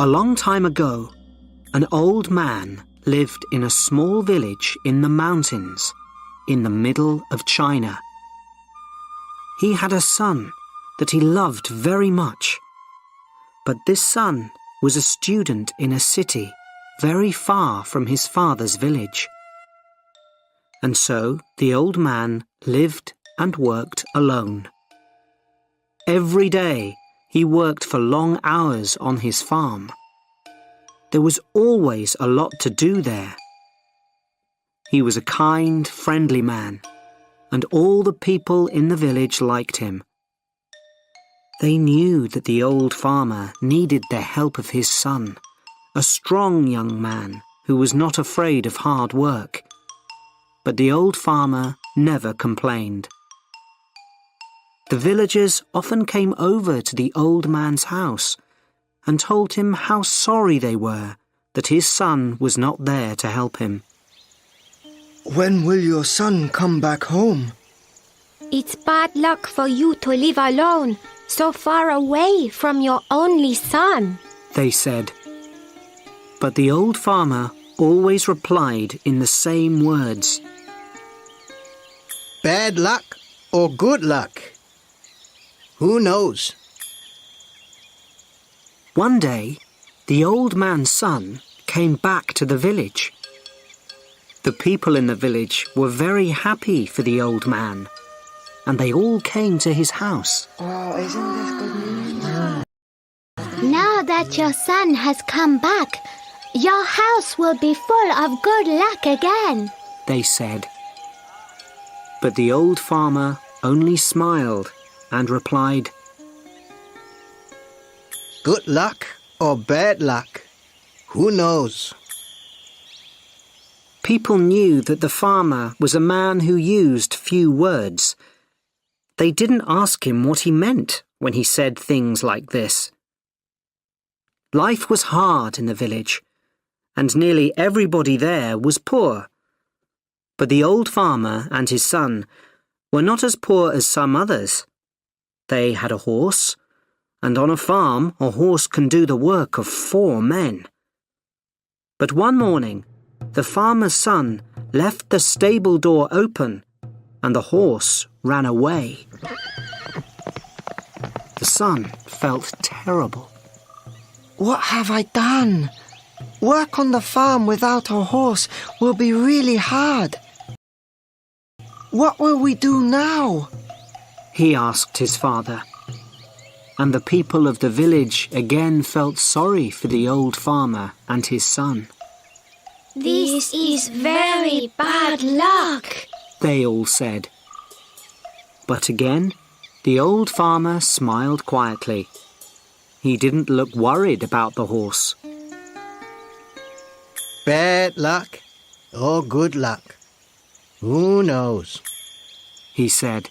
A long time ago, an old man lived in a small village in the mountains in the middle of China. He had a son that he loved very much, but this son was a student in a city very far from his father's village. And so the old man lived and worked alone. Every day he worked for long hours on his farm. There was always a lot to do there. He was a kind, friendly man, and all the people in the village liked him. They knew that the old farmer needed the help of his son, a strong young man who was not afraid of hard work. But the old farmer never complained. The villagers often came over to the old man's house and told him how sorry they were that his son was not there to help him. When will your son come back home? It's bad luck for you to live alone, so far away from your only son, they said. But the old farmer always replied in the same words. Bad luck or good luck? Who knows? One day, the old man's son came back to the village. The people in the village were very happy for the old man, and they all came to his house. Oh, isn't this good news? Now that your son has come back, your house will be full of good luck again, they said. But the old farmer only smiled and replied, Good luck or bad luck? Who knows? People knew that the farmer was a man who used few words. They didn't ask him what he meant when he said things like this. Life was hard in the village, and nearly everybody there was poor. But the old farmer and his son were not as poor as some others. They had a horse, and on a farm a horse can do the work of 4 men. But one morning, the farmer's son left the stable door open, and the horse ran away. The son felt terrible. What have I done? Work on the farm without a horse will be really hard. What will we do now? He asked his father. And the people of the village again felt sorry for the old farmer and his son. This is very bad luck, they all said. But again, the old farmer smiled quietly. He didn't look worried about the horse. Bad luck or good luck? Who knows? He said.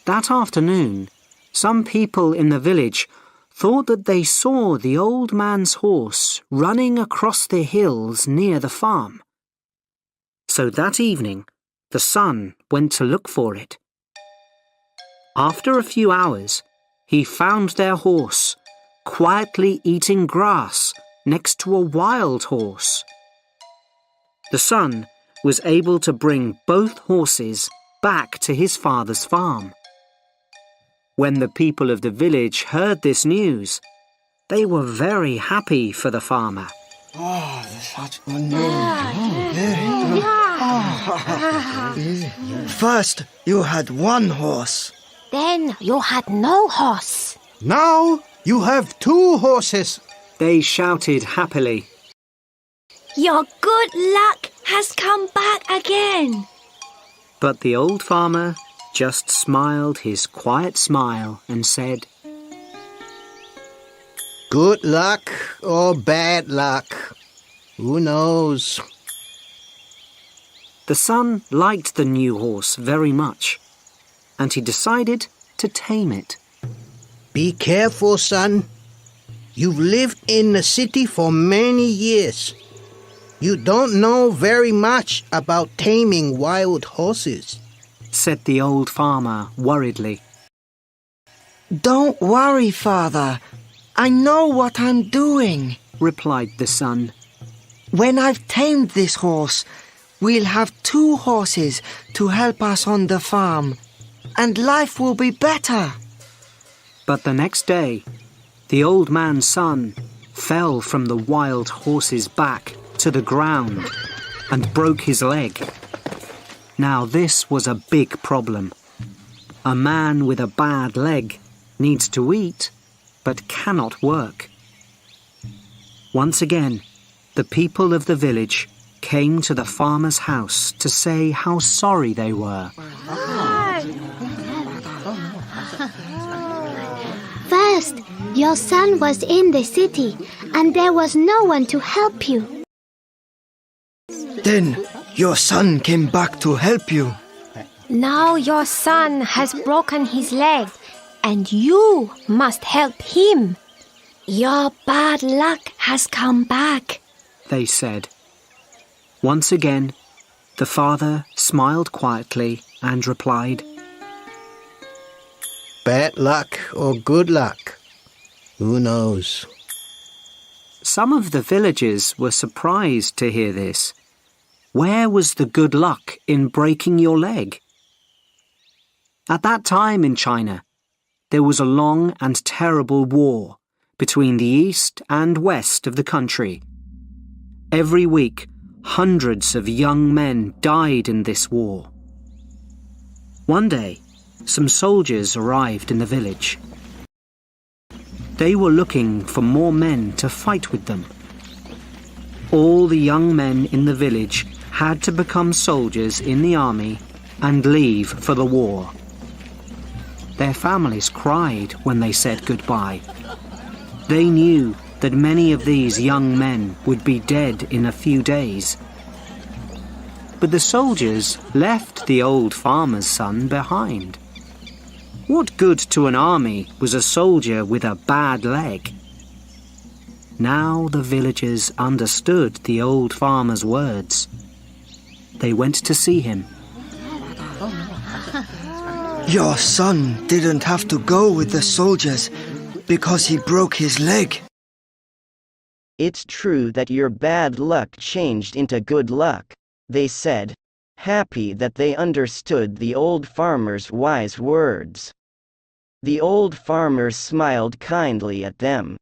That afternoon, some people in the village thought that they saw the old man's horse running across the hills near the farm. So that evening, the son went to look for it. After a few hours, he found their horse quietly eating grass next to a wild horse. The son was able to bring both horses back to his father's farm. When the people of the village heard this news, they were very happy for the farmer. Oh, such good news. First, you had 1 horse. Then you had no horse. Now you have 2 horses. They shouted happily. Your good luck has come back again. But the old farmer just smiled his quiet smile and said, Good luck or bad luck? Who knows? The son liked the new horse very much, and he decided to tame it. Be careful, son. You've lived in the city for many years. You don't know very much about taming wild horses, said the old farmer worriedly. Don't worry, Father. I know what I'm doing, replied the son. When I've tamed this horse, we'll have 2 horses to help us on the farm, and life will be better. But the next day, the old man's son fell from the wild horse's back to the ground and broke his leg. Now this was a big problem. A man with a bad leg needs to eat, but cannot work. Once again, the people of the village came to the farmer's house to say how sorry they were. First, your son was in the city, and there was no one to help you. Then your son came back to help you. Now your son has broken his leg, and you must help him. Your bad luck has come back, they said. Once again, the father smiled quietly and replied, Bad luck or good luck? Who knows? Some of the villagers were surprised to hear this. Where was the good luck in breaking your leg? At that time in China, there was a long and terrible war between the east and west of the country. Every week, hundreds of young men died in this war. One day, some soldiers arrived in the village. They were looking for more men to fight with them. All the young men in the village had to become soldiers in the army and leave for the war. Their families cried when they said goodbye. They knew that many of these young men would be dead in a few days. But the soldiers left the old farmer's son behind. What good to an army was a soldier with a bad leg? Now the villagers understood the old farmer's words. They went to see him. Your son didn't have to go with the soldiers because he broke his leg. It's true that your bad luck changed into good luck, they said, happy that they understood the old farmer's wise words. The old farmer smiled kindly at them.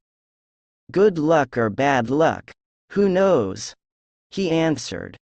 Good luck or bad luck, who knows? He answered.